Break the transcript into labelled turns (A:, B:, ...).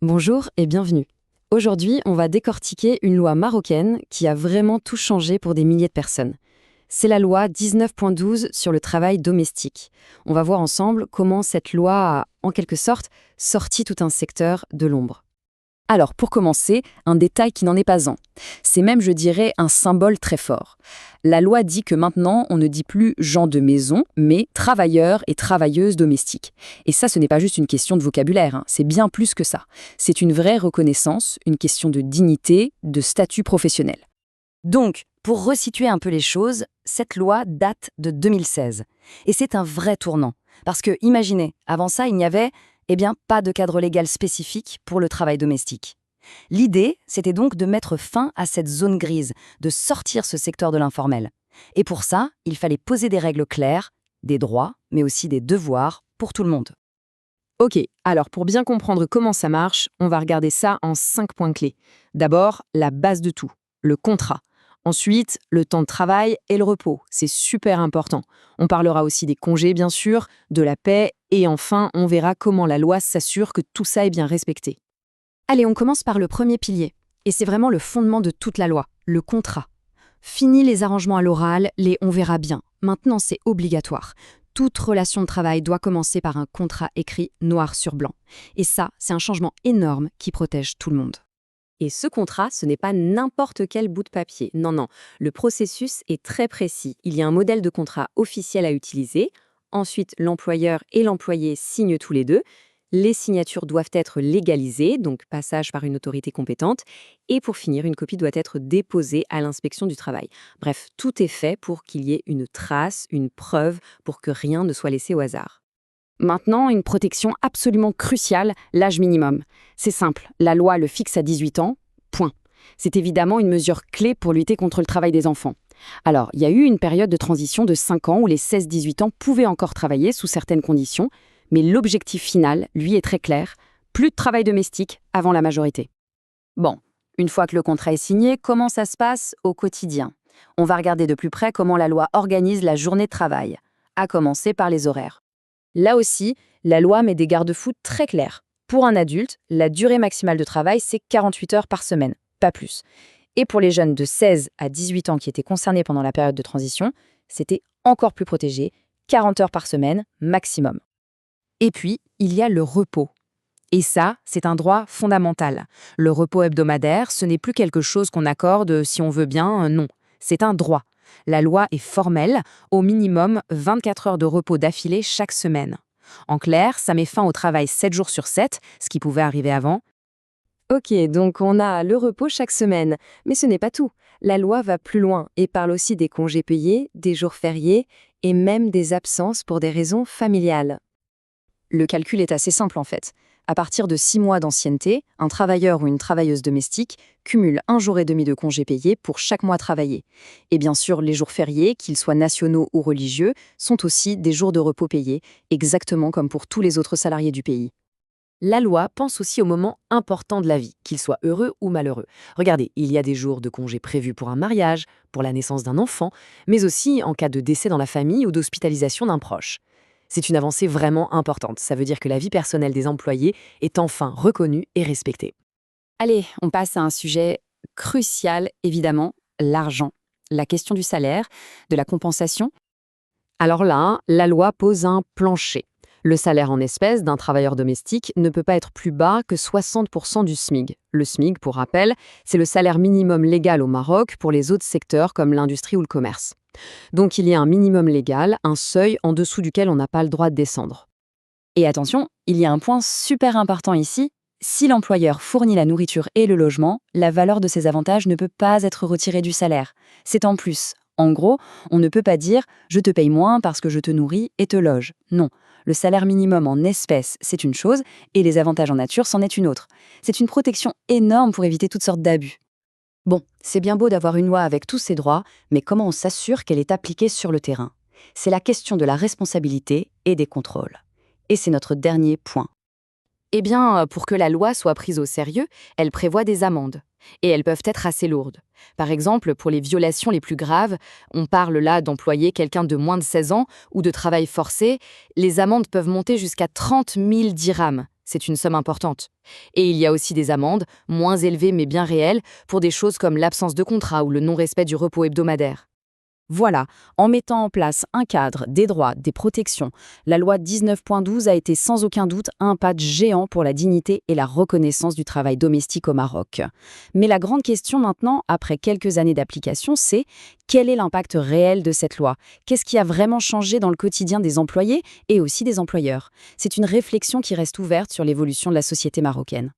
A: Bonjour et bienvenue. Aujourd'hui, on va décortiquer une loi marocaine qui a vraiment tout changé pour des milliers de personnes. C'est la loi 19.12 sur le travail domestique. On va voir ensemble comment cette loi a, en quelque sorte, sorti tout un secteur de l'ombre. Alors, pour commencer, un détail qui n'en est pas un. C'est même, je dirais, un symbole très fort. La loi dit que maintenant, on ne dit plus gens de maison, mais travailleurs et travailleuses domestiques. Et ça, ce n'est pas juste une question de vocabulaire, c'est bien plus que ça. C'est une vraie reconnaissance, une question de dignité, de statut professionnel. Donc, pour resituer un peu les choses, cette loi date de 2016. Et c'est un vrai tournant. Parce que, imaginez, avant ça, il n'y avait pas de cadre légal spécifique pour le travail domestique. L'idée, c'était donc de mettre fin à cette zone grise, de sortir ce secteur de l'informel. Et pour ça, il fallait poser des règles claires, des droits, mais aussi des devoirs pour tout le monde.
B: Ok, alors pour bien comprendre comment ça marche, on va regarder ça en 5 points clés. D'abord, la base de tout, le contrat. Ensuite, le temps de travail et le repos, c'est super important. On parlera aussi des congés, bien sûr, de la paix, et enfin, on verra comment la loi s'assure que tout ça est bien respecté.
A: Allez, on commence par le premier pilier. Et c'est vraiment le fondement de toute la loi, le contrat. Fini les arrangements à l'oral, les on verra bien. Maintenant, c'est obligatoire. Toute relation de travail doit commencer par un contrat écrit noir sur blanc. Et ça, c'est un changement énorme qui protège tout le monde.
C: Et ce contrat, ce n'est pas n'importe quel bout de papier. Non, non. Le processus est très précis. Il y a un modèle de contrat officiel à utiliser. Ensuite, l'employeur et l'employé signent tous les deux. Les signatures doivent être légalisées, donc passage par une autorité compétente. Et pour finir, une copie doit être déposée à l'inspection du travail. Bref, tout est fait pour qu'il y ait une trace, une preuve, pour que rien ne soit laissé au hasard.
A: Maintenant, une protection absolument cruciale, l'âge minimum. C'est simple, la loi le fixe à 18 ans, point. C'est évidemment une mesure clé pour lutter contre le travail des enfants. Alors, il y a eu une période de transition de 5 ans où les 16-18 ans pouvaient encore travailler sous certaines conditions, mais l'objectif final, lui, est très clair, plus de travail domestique avant la majorité. Bon, une fois que le contrat est signé, comment ça se passe au quotidien? On va regarder de plus près comment la loi organise la journée de travail, à commencer par les horaires. Là aussi, la loi met des garde-fous très clairs. Pour un adulte, la durée maximale de travail, c'est 48 heures par semaine, pas plus. Et pour les jeunes de 16 à 18 ans qui étaient concernés pendant la période de transition, c'était encore plus protégé, 40 heures par semaine maximum. Et puis, il y a le repos. Et ça, c'est un droit fondamental. Le repos hebdomadaire, ce n'est plus quelque chose qu'on accorde si on veut bien, non. C'est un droit. La loi est formelle, au minimum 24 heures de repos d'affilée chaque semaine. En clair, ça met fin au travail 7 jours sur 7, ce qui pouvait arriver avant.
B: Ok, donc on a le repos chaque semaine, mais ce n'est pas tout. La loi va plus loin et parle aussi des congés payés, des jours fériés et même des absences pour des raisons familiales.
A: Le calcul est assez simple en fait. À partir de 6 mois d'ancienneté, un travailleur ou une travailleuse domestique cumule 1 jour et demi de congés payés pour chaque mois travaillé. Et bien sûr, les jours fériés, qu'ils soient nationaux ou religieux, sont aussi des jours de repos payés, exactement comme pour tous les autres salariés du pays.
C: La loi pense aussi aux moments importants de la vie, qu'ils soient heureux ou malheureux. Regardez, il y a des jours de congés prévus pour un mariage, pour la naissance d'un enfant, mais aussi en cas de décès dans la famille ou d'hospitalisation d'un proche. C'est une avancée vraiment importante. Ça veut dire que la vie personnelle des employés est enfin reconnue et respectée.
A: Allez, on passe à un sujet crucial, évidemment, l'argent. La question du salaire, de la compensation. Alors là, la loi pose un plancher. Le salaire en espèces d'un travailleur domestique ne peut pas être plus bas que 60% du SMIC. Le SMIC, pour rappel, c'est le salaire minimum légal au Maroc pour les autres secteurs comme l'industrie ou le commerce. Donc il y a un minimum légal, un seuil en dessous duquel on n'a pas le droit de descendre. Et attention, il y a un point super important ici. Si l'employeur fournit la nourriture et le logement, la valeur de ces avantages ne peut pas être retirée du salaire. C'est en plus. En gros, on ne peut pas dire « je te paye moins parce que je te nourris et te loge ». Non, le salaire minimum en espèces, c'est une chose, et les avantages en nature, c'en est une autre. C'est une protection énorme pour éviter toutes sortes d'abus. Bon, c'est bien beau d'avoir une loi avec tous ces droits, mais comment on s'assure qu'elle est appliquée sur le terrain? C'est la question de la responsabilité et des contrôles. Et c'est notre dernier point. Eh bien, pour que la loi soit prise au sérieux, elle prévoit des amendes. Et elles peuvent être assez lourdes. Par exemple, pour les violations les plus graves, on parle là d'employer quelqu'un de moins de 16 ans ou de travail forcé, les amendes peuvent monter jusqu'à 30 000 dirhams.
B: c'est une somme importante. Et il y a aussi des amendes, moins élevées mais bien réelles, pour des choses comme l'absence de contrat ou le non-respect du repos hebdomadaire.
A: Voilà, en mettant en place un cadre, des droits, des protections, la loi 19.12 a été sans aucun doute un pas de géant pour la dignité et la reconnaissance du travail domestique au Maroc. Mais la grande question maintenant, après quelques années d'application, c'est quel est l'impact réel de cette loi? Qu'est-ce qui a vraiment changé dans le quotidien des employés et aussi des employeurs? C'est une réflexion qui reste ouverte sur l'évolution de la société marocaine.